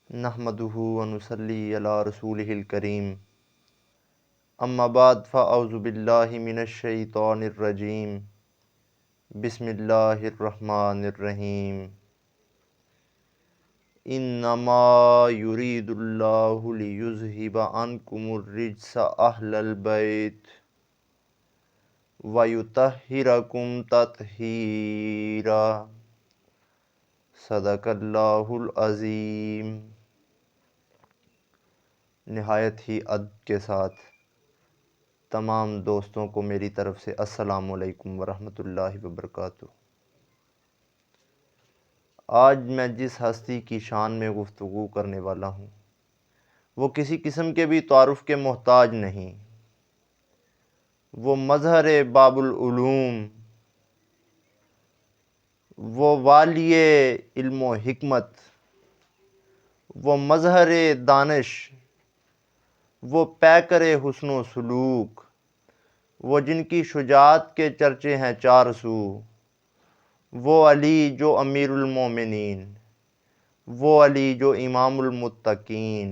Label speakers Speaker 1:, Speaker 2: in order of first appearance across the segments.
Speaker 1: نحمدہ ونصلی علی رسولہ الکریم اما بعد فاعوذ باللہ من الشیطان الرجیم بسم اللہ الرحمن الرحیم انما یرید اللہ لیذہب عنکم الرجس اہل البیت ویطہرکم تطہیرا صدق اللہ العظیم۔ نہایت ہی ادب کے ساتھ تمام دوستوں کو میری طرف سے السلام علیکم ورحمۃ اللہ وبرکاتہ۔ آج میں جس ہستی کی شان میں گفتگو کرنے والا ہوں وہ کسی قسم کے بھی تعارف کے محتاج نہیں۔ وہ مظہر باب العلوم، وہ والی علم و حکمت، وہ مظہر دانش، وہ پیکر حسن و سلوک، وہ جن کی شجاعت کے چرچے ہیں چار سو، وہ علی جو امیر المومنین، وہ علی جو امام المتقین،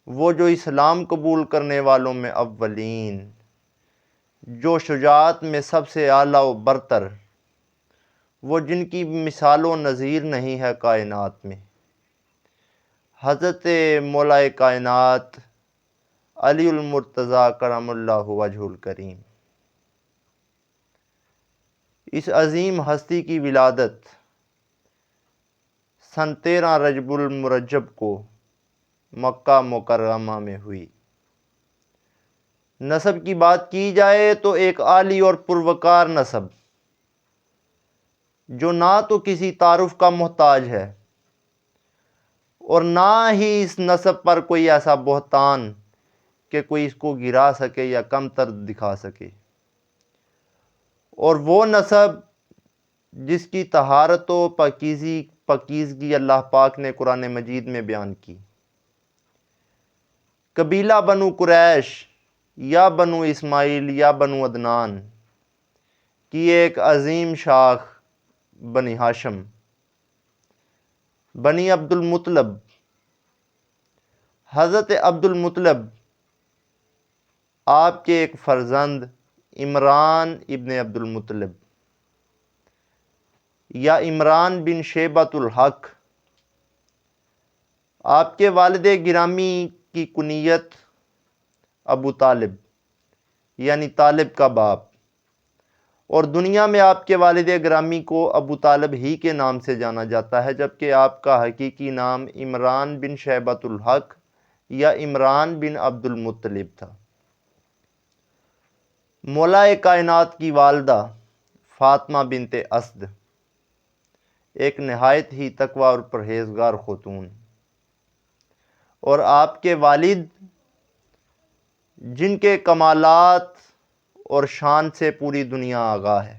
Speaker 1: وہ جو اسلام قبول کرنے والوں میں اولین، جو شجاعت میں سب سے اعلیٰ و برتر، وہ جن کی مثال و نظیر نہیں ہے کائنات میں، حضرت مولا کائنات علی المرتضیٰ کرم اللہ وجہ الکریم۔ اس عظیم ہستی کی ولادت سن 13 رجب المرجب کو مکہ مکرمہ میں ہوئی۔ نسب کی بات کی جائے تو ایک عالی اور پروقار نسب جو نہ تو کسی تعارف کا محتاج ہے اور نہ ہی اس نسب پر کوئی ایسا بہتان کہ کوئی اس کو گرا سکے یا کم تر دکھا سکے، اور وہ نسب جس کی طہارت و پاکیزگی اللہ پاک نے قرآن مجید میں بیان کی۔ قبیلہ بنو قریش یا بنو اسماعیل یا بنو عدنان کی ایک عظیم شاخ بنی ہاشم، بنی عبد المطلب، حضرت عبد المطلب آپ کے ایک فرزند عمران ابن عبد المطلب یا عمران بن شیبۃ الحق، آپ کے والد گرامی کی کنیت ابو طالب یعنی طالب کا باپ، اور دنیا میں آپ کے والد گرامی کو ابو طالب ہی کے نام سے جانا جاتا ہے، جبکہ آپ کا حقیقی نام عمران بن شیبۃ الحق یا عمران بن عبد المطلب تھا۔ مولا کائنات کی والدہ فاطمہ بنت اسد ایک نہایت ہی تقویٰ اور پرہیزگار خاتون، اور آپ کے والد جن کے کمالات اور شان سے پوری دنیا آگاہ ہے۔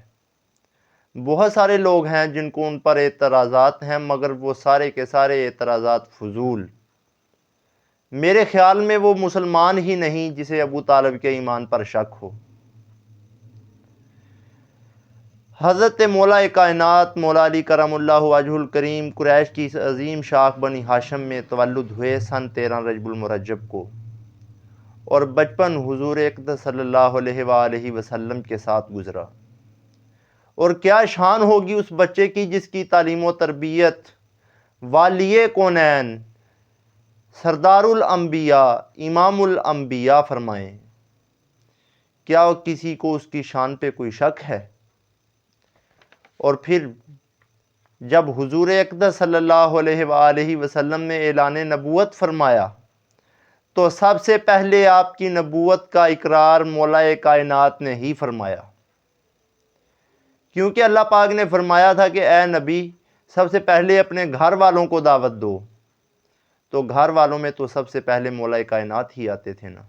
Speaker 1: بہت سارے لوگ ہیں جن کو ان پر اعتراضات ہیں، مگر وہ سارے کے سارے اعتراضات فضول۔ میرے خیال میں وہ مسلمان ہی نہیں جسے ابو طالب کے ایمان پر شک ہو۔ حضرت مولا کائنات مولا علی کرم اللہ وجہ الکریم قریش کی اس عظیم شاخ بنی ہاشم میں تولد ہوئے سن 13 رجب المرجب کو، اور بچپن حضور اقدس صلی اللہ علیہ وآلہ وسلم کے ساتھ گزرا۔ اور کیا شان ہوگی اس بچے کی جس کی تعلیم و تربیت والی کونین سردار الانبیاء امام الانبیاء فرمائیں۔ کیا کسی کو اس کی شان پہ کوئی شک ہے؟ اور پھر جب حضور اقدس صلی اللہ علیہ وآلہ وسلم نے اعلان نبوت فرمایا تو سب سے پہلے آپ کی نبوت کا اقرار مولا کائنات نے ہی فرمایا، کیونکہ اللہ پاک نے فرمایا تھا کہ اے نبی سب سے پہلے اپنے گھر والوں کو دعوت دو، تو گھر والوں میں تو سب سے پہلے مولا کائنات ہی آتے تھے نا،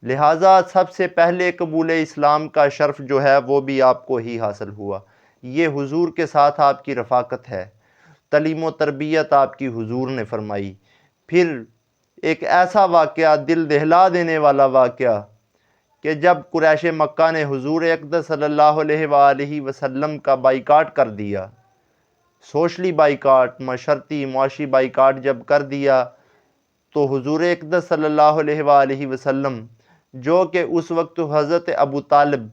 Speaker 1: لہٰذا سب سے پہلے قبول اسلام کا شرف جو ہے وہ بھی آپ کو ہی حاصل ہوا۔ یہ حضور کے ساتھ آپ کی رفاقت ہے، تعلیم و تربیت آپ کی حضور نے فرمائی۔ پھر ایک ایسا واقعہ، دل دہلا دینے والا واقعہ، کہ جب قریش مکہ نے حضور اقدس صلی اللہ علیہ وآلہ وسلم کا بائیکاٹ کر دیا سوشلی بائیکاٹ، معاشرتی معاشی بائیکاٹ جب کر دیا تو حضور اقدس صلی اللہ علیہ وآلہ وسلم جو کہ اس وقت حضرت ابو طالب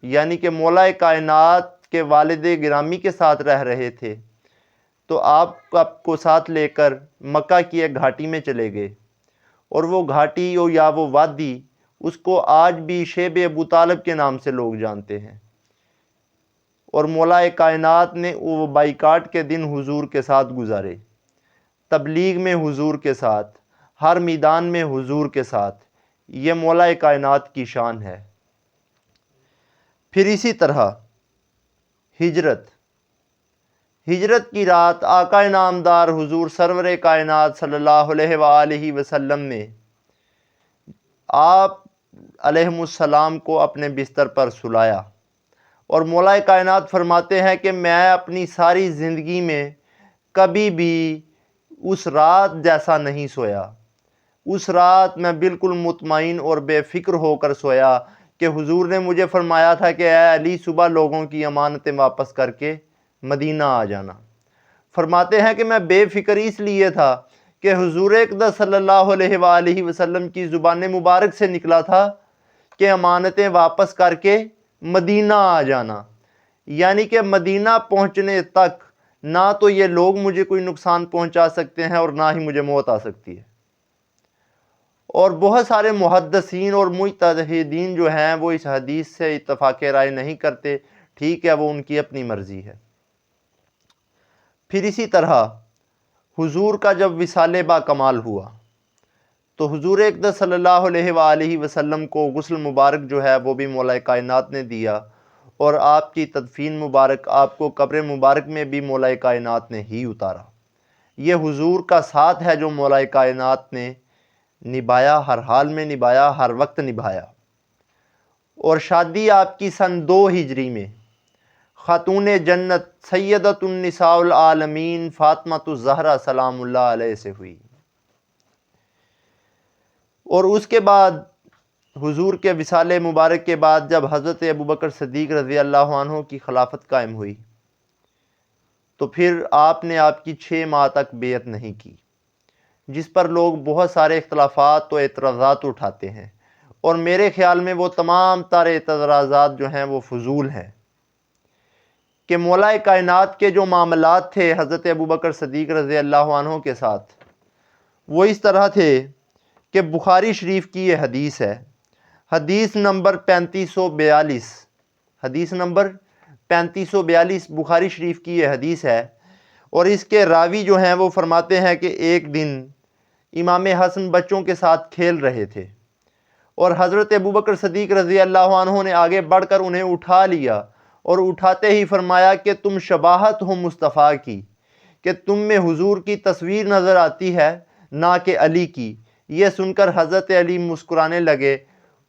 Speaker 1: یعنی کہ مولا کائنات کے والد گرامی کے ساتھ رہ رہے تھے، تو آپ کو ساتھ لے کر مکہ کی ایک گھاٹی میں چلے گئے، اور وہ گھاٹی یا وہ وادی اس کو آج بھی شیب ابو طالب کے نام سے لوگ جانتے ہیں۔ اور مولا کائنات نے وہ بائیکاٹ کے دن حضور کے ساتھ گزارے، تبلیغ میں حضور کے ساتھ، ہر میدان میں حضور کے ساتھ۔ یہ مولا کائنات کی شان ہے۔ پھر اسی طرح ہجرت کی رات آقا نامدار حضور سرور کائنات صلی اللہ علیہ وآلہ وسلم نے آپ علیہ السلام کو اپنے بستر پر سلایا، اور مولا کائنات فرماتے ہیں کہ میں اپنی ساری زندگی میں کبھی بھی اس رات جیسا نہیں سویا۔ اس رات میں بالکل مطمئن اور بے فکر ہو کر سویا کہ حضور نے مجھے فرمایا تھا کہ اے علی صبح لوگوں کی امانتیں واپس کر کے مدینہ آ جانا۔ فرماتے ہیں کہ میں بے فکر اس لیے تھا کہ حضور اقدس صلی اللہ علیہ وآلہ وسلم کی زبان مبارک سے نکلا تھا کہ امانتیں واپس کر کے مدینہ آ جانا، یعنی کہ مدینہ پہنچنے تک نہ تو یہ لوگ مجھے کوئی نقصان پہنچا سکتے ہیں اور نہ ہی مجھے موت آ سکتی ہے۔ اور بہت سارے محدثین اور مجتہدین جو ہیں وہ اس حدیث سے اتفاق رائے نہیں کرتے، ٹھیک ہے، وہ ان کی اپنی مرضی ہے۔ پھر اسی طرح حضور کا جب وصال با کمال ہوا تو حضور اقدس صلی اللہ علیہ وآلہ وسلم کو غسل مبارک جو ہے وہ بھی مولا کائنات نے دیا، اور آپ کی تدفین مبارک، آپ کو قبر مبارک میں بھی مولا کائنات نے ہی اتارا۔ یہ حضور کا ساتھ ہے جو مولا کائنات نے نبھایا، ہر حال میں نبھایا، ہر وقت نبھایا۔ اور شادی آپ کی سن 2 ہجری میں خاتون جنت سیدۃ النساء العالمین فاطمۃ الزہرا سلام اللہ علیہ سے ہوئی۔ اور اس کے بعد حضور کے وصال مبارک کے بعد جب حضرت ابوبکر صدیق رضی اللہ عنہ کی خلافت قائم ہوئی تو پھر آپ نے آپ کی 6 ماہ تک بیعت نہیں کی، جس پر لوگ بہت سارے اختلافات و اعتراضات اٹھاتے ہیں، اور میرے خیال میں وہ تمام تارے اعتراضات جو ہیں وہ فضول ہیں۔ کہ مولا کائنات کے جو معاملات تھے حضرت ابوبکر صدیق رضی اللہ عنہ کے ساتھ، وہ اس طرح تھے کہ بخاری شریف کی یہ حدیث ہے، حدیث نمبر 3542، حدیث نمبر 3542 بخاری شریف کی یہ حدیث ہے، اور اس کے راوی جو ہیں وہ فرماتے ہیں کہ ایک دن امام حسن بچوں کے ساتھ کھیل رہے تھے، اور حضرت ابوبکر صدیق رضی اللہ عنہ نے آگے بڑھ کر انہیں اٹھا لیا، اور اٹھاتے ہی فرمایا کہ تم شباہت ہو مصطفیٰ کی، کہ تم میں حضور کی تصویر نظر آتی ہے نہ کہ علی کی۔ یہ سن کر حضرت علی مسکرانے لگے،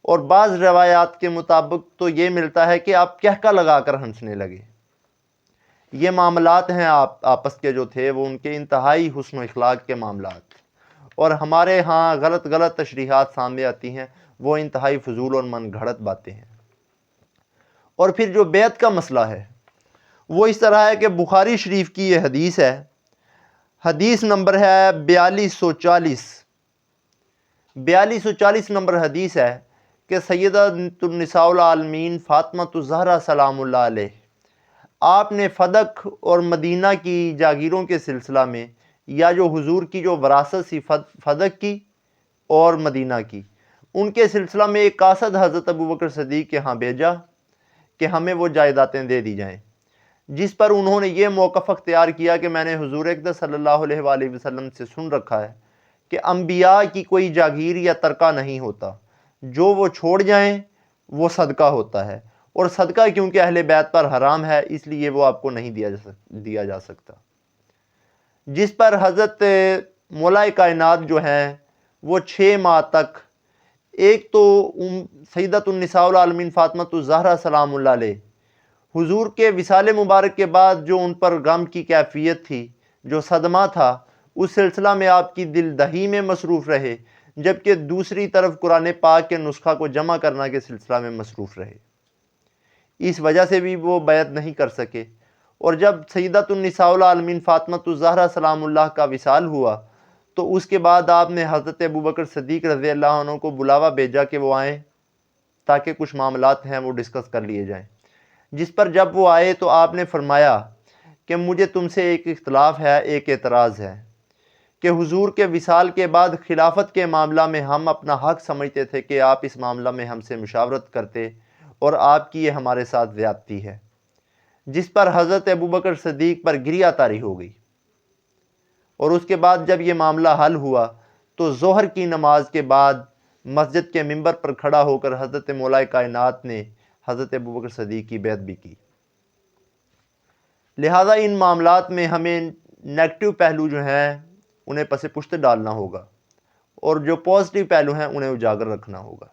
Speaker 1: اور بعض روایات کے مطابق تو یہ ملتا ہے کہ آپ کہکا لگا کر ہنسنے لگے۔ یہ معاملات ہیں آپس کے جو تھے وہ ان کے انتہائی حسن و اخلاق کے معاملات، اور ہمارے ہاں غلط تشریحات سامنے آتی ہیں، وہ انتہائی فضول اور من گھڑت باتیں ہیں۔ اور پھر جو بیعت کا مسئلہ ہے وہ اس طرح ہے کہ بخاری شریف کی یہ حدیث ہے، حدیث نمبر ہے 4240 نمبر حدیث ہے کہ سیدۃ النساء العالمین فاطمۃ الزہرا سلام اللہ علیہ، آپ نے فدق اور مدینہ کی جاگیروں کے سلسلہ میں، یا جو حضور کی جو وراثت سی فدق کی اور مدینہ کی، ان کے سلسلہ میں ایک قاصد حضرت ابوبکر صدیق کے ہاں بھیجا کہ ہمیں وہ جائیدادیں دے دی جائیں، جس پر انہوں نے یہ موقف اختیار کیا کہ میں نے حضور اقدس صلی اللہ علیہ وآلہ وسلم سے سن رکھا ہے کہ انبیاء کی کوئی جاگیر یا ترکہ نہیں ہوتا، جو وہ چھوڑ جائیں وہ صدقہ ہوتا ہے، اور صدقہ کیونکہ اہل بیت پر حرام ہے اس لیے وہ آپ کو نہیں دیا جا سکتا۔ جس پر حضرت مولا کائنات جو ہیں وہ 6 ماہ تک، ایک تو سیدۃ النساء العالمین فاطمۃ الزہرا سلام اللہ علیہ، حضور کے وصال مبارک کے بعد جو ان پر غم کی کیفیت تھی، جو صدمہ تھا، اس سلسلہ میں آپ کی دل دہی میں مصروف رہے، جبکہ دوسری طرف قرآن پاک کے نسخہ کو جمع کرنا کے سلسلہ میں مصروف رہے۔ اس وجہ سے بھی وہ بیعت نہیں کر سکے، اور جب سیدۃ النساء العالمین فاطمۃ الزہرا سلام اللہ کا وصال ہوا تو اس کے بعد آپ نے حضرت ابوبکر صدیق رضی اللہ عنہ کو بلاوا بھیجا کہ وہ آئیں تاکہ کچھ معاملات ہیں وہ ڈسکس کر لیے جائیں، جس پر جب وہ آئے تو آپ نے فرمایا کہ مجھے تم سے ایک اختلاف ہے، ایک اعتراض ہے کہ حضور کے وصال کے بعد خلافت کے معاملہ میں ہم اپنا حق سمجھتے تھے کہ آپ اس معاملہ میں ہم سے مشاورت کرتے اور آپ کی یہ ہمارے ساتھ زیادتی ہے، جس پر حضرت ابوبکر صدیق پر گریہ طاری ہو گئی۔ اور اس کے بعد جب یہ معاملہ حل ہوا تو ظہر کی نماز کے بعد مسجد کے ممبر پر کھڑا ہو کر حضرت مولا کائنات نے حضرت ابوبکر صدیق کی بیعت بھی کی۔ لہٰذا ان معاملات میں ہمیں نیگٹیو پہلو جو ہیں انہیں پس پشت ڈالنا ہوگا اور جو پازیٹیو پہلو ہیں انہیں اجاگر رکھنا ہوگا۔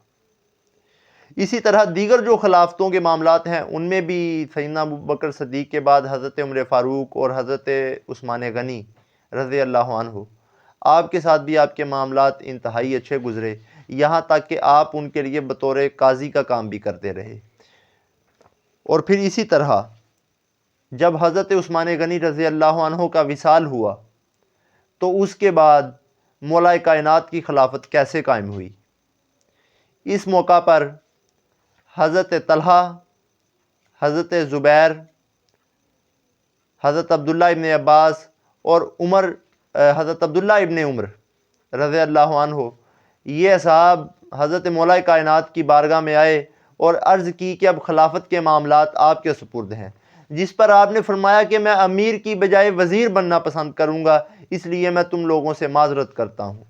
Speaker 1: اسی طرح دیگر جو خلافتوں کے معاملات ہیں ان میں بھی سیدنا ابوبکر صدیق کے بعد حضرت عمر فاروق اور حضرت عثمان غنی رضی اللہ عنہ، آپ کے ساتھ بھی آپ کے معاملات انتہائی اچھے گزرے، یہاں تک کہ آپ ان کے لیے بطور قاضی کا کام بھی کرتے رہے۔ اور پھر اسی طرح جب حضرت عثمان غنی رضی اللہ عنہ کا وصال ہوا تو اس کے بعد مولا کائنات کی خلافت کیسے قائم ہوئی؟ اس موقع پر حضرت طلحہ، حضرت زبیر، حضرت عبداللہ ابن عباس اور حضرت عبداللہ ابن عمر رضی اللہ عنہ، یہ اصحاب حضرت مولا کائنات کی بارگاہ میں آئے اور عرض کی کہ اب خلافت کے معاملات آپ کے سپرد ہیں، جس پر آپ نے فرمایا کہ میں امیر کی بجائے وزیر بننا پسند کروں گا، اس لیے میں تم لوگوں سے معذرت کرتا ہوں۔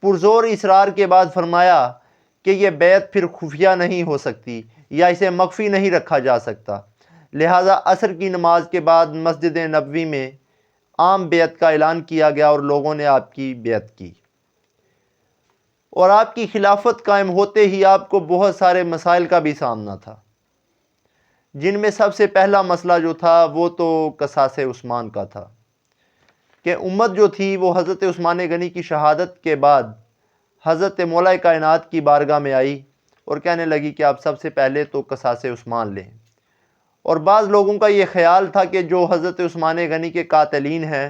Speaker 1: پرزور اصرار کے بعد فرمایا کہ یہ بیعت پھر خفیہ نہیں ہو سکتی یا اسے مخفی نہیں رکھا جا سکتا، لہٰذا عصر کی نماز کے بعد مسجد نبوی میں عام بیعت کا اعلان کیا گیا اور لوگوں نے آپ کی بیعت کی۔ اور آپ کی خلافت قائم ہوتے ہی آپ کو بہت سارے مسائل کا بھی سامنا تھا، جن میں سب سے پہلا مسئلہ جو تھا وہ تو قصاص عثمان کا تھا کہ امت جو تھی وہ حضرت عثمان غنی کی شہادت کے بعد حضرت مولا کائنات کی بارگاہ میں آئی اور کہنے لگی کہ آپ سب سے پہلے تو قصاص عثمان لیں۔ اور بعض لوگوں کا یہ خیال تھا کہ جو حضرت عثمان غنی کے قاتلین ہیں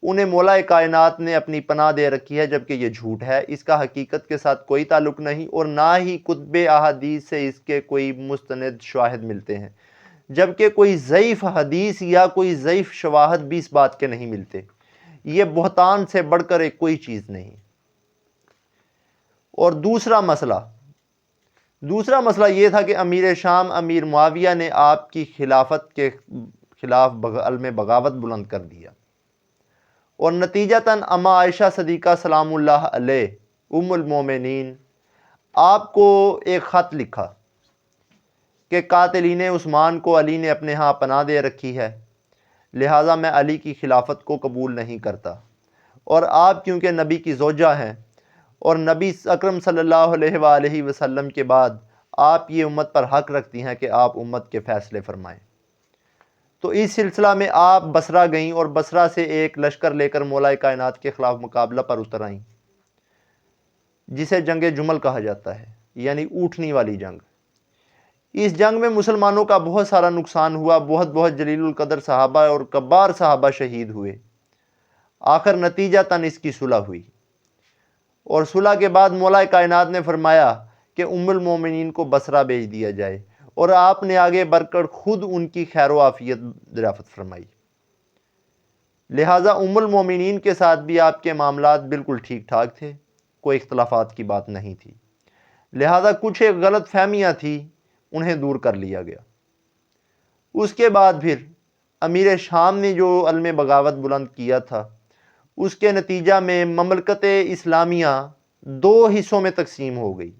Speaker 1: انہیں مولا کائنات نے اپنی پناہ دے رکھی ہے، جبکہ یہ جھوٹ ہے، اس کا حقیقت کے ساتھ کوئی تعلق نہیں اور نہ ہی کتب احادیث سے اس کے کوئی مستند شواہد ملتے ہیں، جبکہ کوئی ضعیف حدیث یا کوئی ضعیف شواہد بھی اس بات کے نہیں ملتے۔ یہ بہتان سے بڑھ کر ایک کوئی چیز نہیں۔ اور دوسرا مسئلہ یہ تھا کہ امیر شام امیر معاویہ نے آپ کی خلافت کے خلاف عالم بغاوت بلند کر دیا اور نتیجتاً اما عائشہ صدیقہ سلام اللہ علیہ ام المومنین آپ کو ایک خط لکھا کہ قاتلین عثمان کو علی نے اپنے ہاں پناہ دے رکھی ہے، لہٰذا میں علی کی خلافت کو قبول نہیں کرتا، اور آپ کیونکہ نبی کی زوجہ ہیں اور نبی اکرم صلی اللہ علیہ وآلہ وسلم کے بعد آپ یہ امت پر حق رکھتی ہیں کہ آپ امت کے فیصلے فرمائیں۔ تو اس سلسلہ میں آپ بصرہ گئیں اور بصرہ سے ایک لشکر لے کر مولا کائنات کے خلاف مقابلہ پر اتر آئیں، جسے جنگ جمل کہا جاتا ہے، یعنی اونٹنی والی جنگ۔ اس جنگ میں مسلمانوں کا بہت سارا نقصان ہوا، بہت جلیل القدر صحابہ اور کبار صحابہ شہید ہوئے۔ آخر نتیجتاً اس کی صلح ہوئی اور صلح کے بعد مولا کائنات نے فرمایا کہ ام المومنین کو بصرہ بھیج دیا جائے، اور آپ نے آگے بڑھ کر خود ان کی خیر و عافیت دریافت فرمائی۔ لہٰذا ام المومنین کے ساتھ بھی آپ کے معاملات بالکل ٹھیک ٹھاک تھے، کوئی اختلافات کی بات نہیں تھی، لہٰذا کچھ ایک غلط فہمیاں تھیں انہیں دور کر لیا گیا۔ اس کے بعد پھر امیر شام نے جو عالم بغاوت بلند کیا تھا اس کے نتیجہ میں مملکت اسلامیہ دو حصوں میں تقسیم ہو گئی،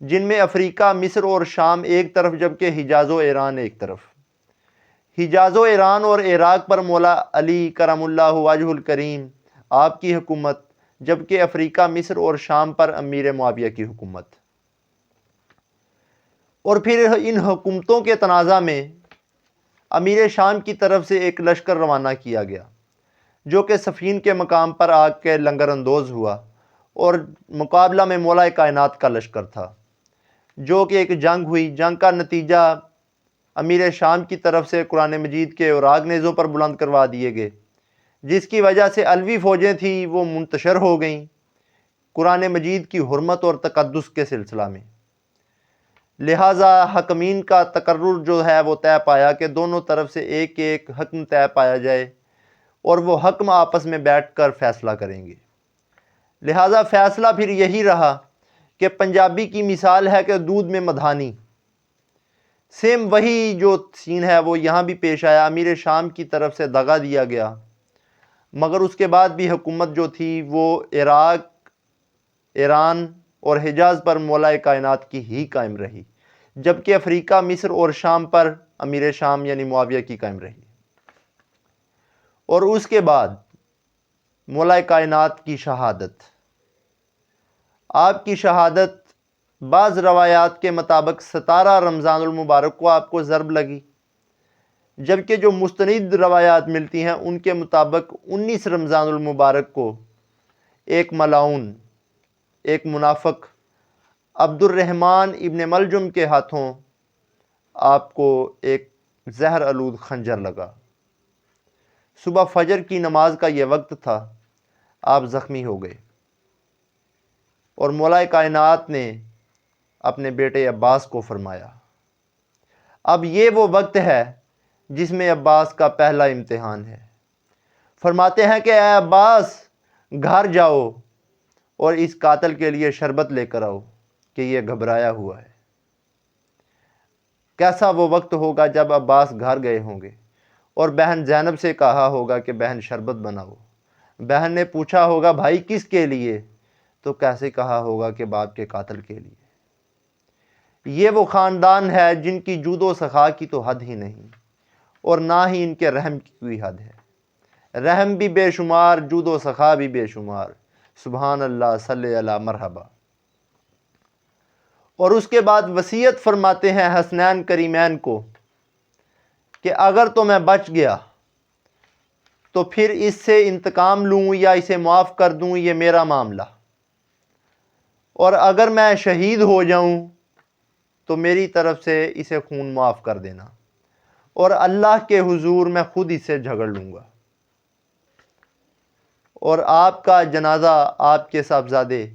Speaker 1: جن میں افریقہ، مصر اور شام ایک طرف، جبکہ حجاز و ایران ایک طرف۔ حجاز و ایران اور عراق پر مولا علی کرم اللہ وجہ الکریم آپ کی حکومت، جبکہ افریقہ، مصر اور شام پر امیر معاویہ کی حکومت۔ اور پھر ان حکومتوں کے تنازع میں امیر شام کی طرف سے ایک لشکر روانہ کیا گیا جو کہ صفین کے مقام پر آگ کے لنگر اندوز ہوا، اور مقابلہ میں مولا کائنات کا لشکر تھا، جو کہ ایک جنگ ہوئی۔ جنگ کا نتیجہ امیر شام کی طرف سے قرآن مجید کے اوراق نیزوں پر بلند کروا دیے گئے، جس کی وجہ سے علوی فوجیں تھیں وہ منتشر ہو گئیں قرآن مجید کی حرمت اور تقدس کے سلسلہ میں۔ لہٰذا حکمین کا تقرر جو ہے وہ طے پایا کہ دونوں طرف سے ایک ایک حکم طے پایا جائے اور وہ حکم آپس میں بیٹھ کر فیصلہ کریں گے۔ لہٰذا فیصلہ پھر یہی رہا کہ پنجابی کی مثال ہے کہ دودھ میں مدھانی، سیم وہی جو سین ہے وہ یہاں بھی پیش آیا۔ امیر شام کی طرف سے دغا دیا گیا، مگر اس کے بعد بھی حکومت جو تھی وہ عراق، ایران اور حجاز پر مولا کائنات کی ہی قائم رہی، جبکہ افریقہ، مصر اور شام پر امیر شام یعنی معاویہ کی قائم رہی۔ اور اس کے بعد مولا کائنات کی شہادت، آپ کی شہادت بعض روایات کے مطابق 17 رمضان المبارک کو آپ کو ضرب لگی، جبکہ جو مستند روایات ملتی ہیں ان کے مطابق 19 رمضان المبارک کو ایک ملعون، ایک منافق عبد الرحمن ابن ملجم کے ہاتھوں آپ کو ایک زہر آلود خنجر لگا۔ صبح فجر کی نماز کا یہ وقت تھا، آپ زخمی ہو گئے اور مولا کائنات نے اپنے بیٹے عباس کو فرمایا، اب یہ وہ وقت ہے جس میں عباس کا پہلا امتحان ہے۔ فرماتے ہیں کہ اے عباس، گھر جاؤ اور اس قاتل کے لیے شربت لے کر آؤ کہ یہ گھبرایا ہوا ہے۔ کیسا وہ وقت ہوگا جب عباس گھر گئے ہوں گے اور بہن زینب سے کہا ہوگا کہ بہن شربت بناؤ۔ بہن نے پوچھا ہوگا بھائی کس کے لیے؟ تو کیسے کہا ہوگا کہ باپ کے قاتل کے لیے۔ یہ وہ خاندان ہے جن کی جود و سخا کی تو حد ہی نہیں، اور نہ ہی ان کے رحم کی کوئی حد ہے۔ رحم بھی بے شمار، جود و سخا بھی بے شمار۔ سبحان اللہ، صلی اللہ مرحبا۔ اور اس کے بعد وصیت فرماتے ہیں حسنین کریمین کو کہ اگر تو میں بچ گیا تو پھر اس سے انتقام لوں یا اسے معاف کر دوں، یہ میرا معاملہ، اور اگر میں شہید ہو جاؤں تو میری طرف سے اسے خون معاف کر دینا، اور اللہ کے حضور میں خود اس سے جھگڑ لوں گا۔ اور آپ کا جنازہ آپ کے صاحبزادے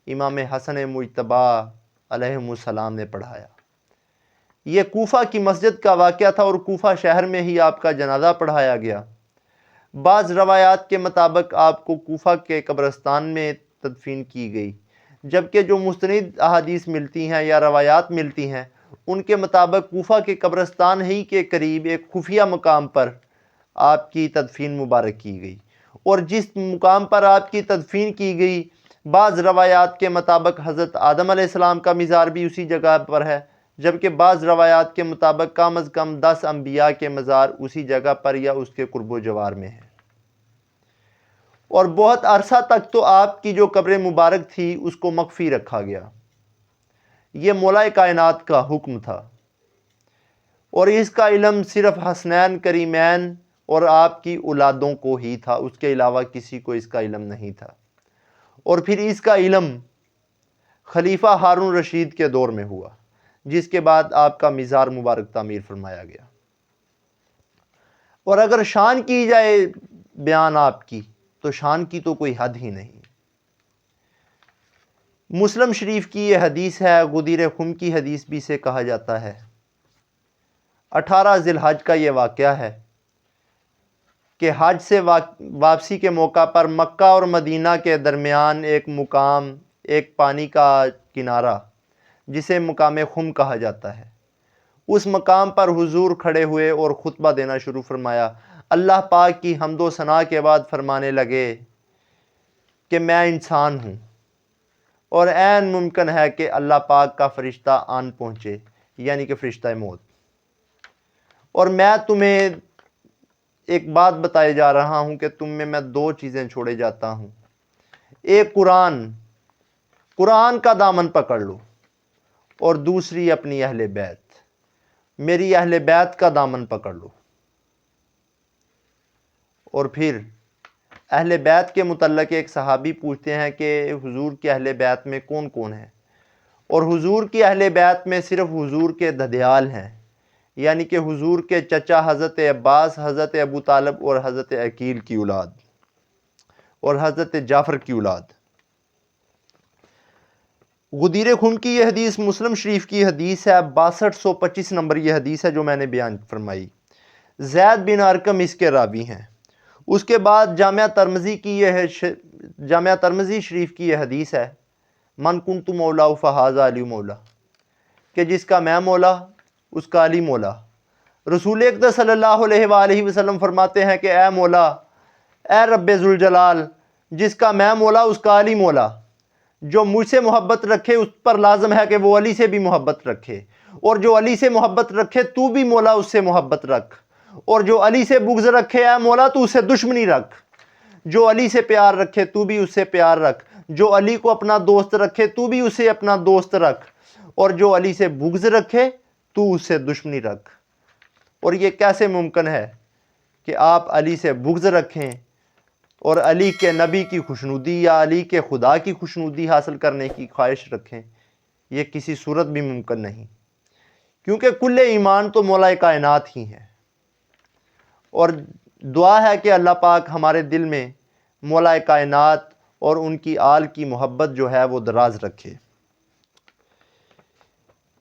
Speaker 1: امام حسن مجتبی علیہ السلام نے پڑھایا۔ یہ کوفہ کی مسجد کا واقعہ تھا اور کوفہ شہر میں ہی آپ کا جنازہ پڑھایا گیا۔ بعض روایات کے مطابق آپ کو کوفہ کے قبرستان میں تدفین کی گئی، جبکہ جو مستند احادیث ملتی ہیں یا روایات ملتی ہیں ان کے مطابق کوفہ کے قبرستان ہی کے قریب ایک خفیہ مقام پر آپ کی تدفین مبارک کی گئی، اور جس مقام پر آپ کی تدفین کی گئی بعض روایات کے مطابق حضرت آدم علیہ السلام کا مزار بھی اسی جگہ پر ہے، جبکہ بعض روایات کے مطابق کم از کم 10 انبیاء کے مزار اسی جگہ پر یا اس کے قرب و جوار میں ہیں۔ اور بہت عرصہ تک تو آپ کی جو قبر مبارک تھی اس کو مخفی رکھا گیا۔ یہ مولا کائنات کا حکم تھا، اور اس کا علم صرف حسنین کریمین اور آپ کی اولادوں کو ہی تھا، اس کے علاوہ کسی کو اس کا علم نہیں تھا۔ اور پھر اس کا علم خلیفہ ہارون رشید کے دور میں ہوا، جس کے بعد آپ کا مزار مبارک تعمیر فرمایا گیا۔ اور اگر شان کی جائے بیان آپ کی تو شان کی تو کوئی حد ہی نہیں۔ مسلم شریف کی یہ حدیث ہے، غدیر خم کی حدیث بھی سے کہا جاتا ہے۔ 18 ذی الحج کا یہ واقعہ ہے کہ حج سے واپسی کے موقع پر مکہ اور مدینہ کے درمیان ایک مقام، ایک پانی کا کنارہ جسے مقام خم کہا جاتا ہے، اس مقام پر حضور کھڑے ہوئے اور خطبہ دینا شروع فرمایا۔ اللہ پاک کی حمد و ثنا کے بعد فرمانے لگے کہ میں انسان ہوں اور عین ممکن ہے کہ اللہ پاک کا فرشتہ آن پہنچے، یعنی کہ فرشتہ موت، اور میں تمہیں ایک بات بتائے جا رہا ہوں کہ تم میں 2 چیزیں چھوڑے جاتا ہوں۔ ایک قرآن کا دامن پکڑ لو، اور دوسری اپنی اہل بیت، میری اہل بیت کا دامن پکڑ لو۔ اور پھر اہل بیت کے متعلق ایک صحابی پوچھتے ہیں کہ حضور کے اہل بیت میں کون کون ہیں؟ اور حضور کی اہل بیت میں صرف حضور کے ددیال ہیں، یعنی کہ حضور کے چچا حضرت عباس، حضرت ابو طالب اور حضرت عقیل کی اولاد اور حضرت جعفر کی اولاد۔ غدیر خون کی یہ حدیث مسلم شریف کی حدیث ہے، 6225 نمبر یہ حدیث ہے جو میں نے بیان فرمائی۔ زید بن ارقم اس کے راوی ہیں۔ اس کے بعد جامعہ ترمذی شریف کی یہ حدیث ہے، من کنت مولا فہذا علی مولا، کہ جس کا میں مولا اس کا علی مولا۔ رسول اقدس صلی اللہ علیہ وآلہ وسلم فرماتے ہیں کہ اے مولا، اے رب ذوالجلال، جس کا میں مولا اس کا علی مولا۔ جو مجھ سے محبت رکھے اس پر لازم ہے کہ وہ علی سے بھی محبت رکھے، اور جو علی سے محبت رکھے تو بھی مولا اس سے محبت رکھ، اور جو علی سے بغض رکھے اے مولا تو اس سے دشمنی رکھ۔ جو علی سے پیار رکھے تو بھی اس سے پیار رکھ، جو علی کو اپنا دوست رکھے تو بھی اسے اپنا دوست رکھ، اور جو علی سے بغض رکھے تو اس سے دشمنی رکھ۔ اور یہ کیسے ممکن ہے کہ آپ علی سے بغض رکھیں اور علی کے نبی کی خوشنودی یا علی کے خدا کی خوشنودی حاصل کرنے کی خواہش رکھیں؟ یہ کسی صورت بھی ممکن نہیں، کیونکہ کل ایمان تو مولا کائنات ہی ہے۔ اور دعا ہے کہ اللہ پاک ہمارے دل میں مولا کائنات اور ان کی آل کی محبت جو ہے وہ دراز رکھے۔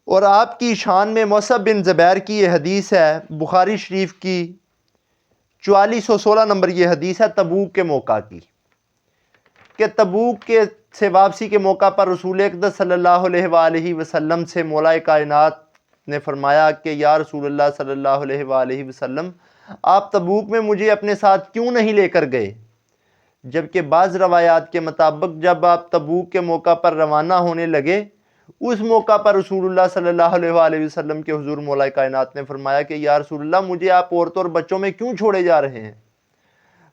Speaker 1: اور آپ کی شان میں مصعب بن زبیر کی یہ حدیث ہے، بخاری شریف کی 4416 نمبر یہ حدیث ہے، تبوک کے موقع کی، کہ تبوک سے واپسی کے موقع پر رسول اقدس صلی اللہ علیہ وآلہ وسلم سے مولا کائنات نے فرمایا کہ یا رسول اللہ صلی اللہ علیہ وآلہ وسلم، آپ تبوک میں مجھے اپنے ساتھ کیوں نہیں لے کر گئے؟ جبکہ بعض روایات کے مطابق جب آپ تبوک کے موقع پر روانہ ہونے لگے، اس موقع پر رسول اللہ صلی اللہ علیہ وآلہ وسلم کے حضور مولا کائنات نے فرمایا کہ یا رسول اللہ، مجھے آپ عورتوں اور بچوں میں کیوں چھوڑے جا رہے ہیں؟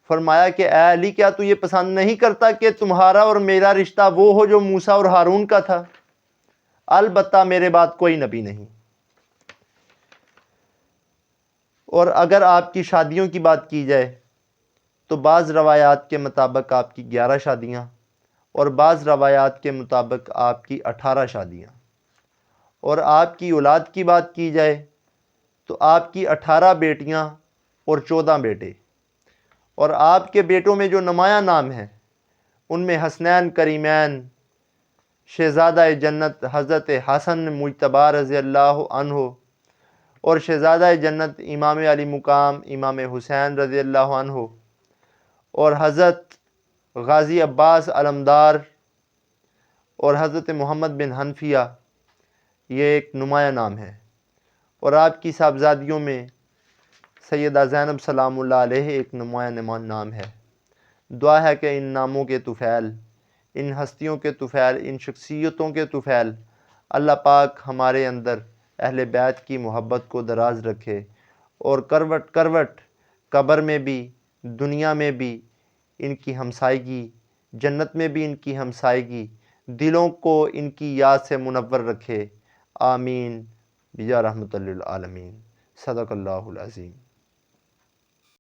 Speaker 1: فرمایا کہ اے علی، کیا تو یہ پسند نہیں کرتا کہ تمہارا اور میرا رشتہ وہ ہو جو موسیٰ اور ہارون کا تھا؟ البتہ میرے بعد کوئی نبی نہیں۔ اور اگر آپ کی شادیوں کی بات کی جائے تو بعض روایات کے مطابق آپ کی 11 شادیاں اور بعض روایات کے مطابق آپ کی 18 شادیاں، اور آپ کی اولاد کی بات کی جائے تو آپ کی 18 بیٹیاں اور 14 بیٹے، اور آپ کے بیٹوں میں جو نمایاں نام ہیں ان میں حسنین کریمین، شہزادہ جنت حضرت حسن مجتبی رضی اللہ عنہ، اور شہزادہ جنت امام علی مقام امام حسین رضی اللہ عنہ، اور حضرت غازی عباس علمدار اور حضرت محمد بن حنفیہ، یہ ایک نمایاں نام ہے۔ اور آپ کی صاحبزادیوں میں سیدہ زینب سلام اللہ علیہ ایک نمایاں نام ہے۔ دعا ہے کہ ان ناموں کے طفیل، ان ہستیوں کے طفیل، ان شخصیتوں کے طفیل اللہ پاک ہمارے اندر اہل بیت کی محبت کو دراز رکھے، اور کروٹ کروٹ قبر میں بھی دنیا میں بھی ان کی ہمسائیگی، جنت میں بھی ان کی ہمسائیگی، دلوں کو ان کی یاد سے منور رکھے۔ آمین یا رحمت للعالمین۔ صدق اللہ العظیم۔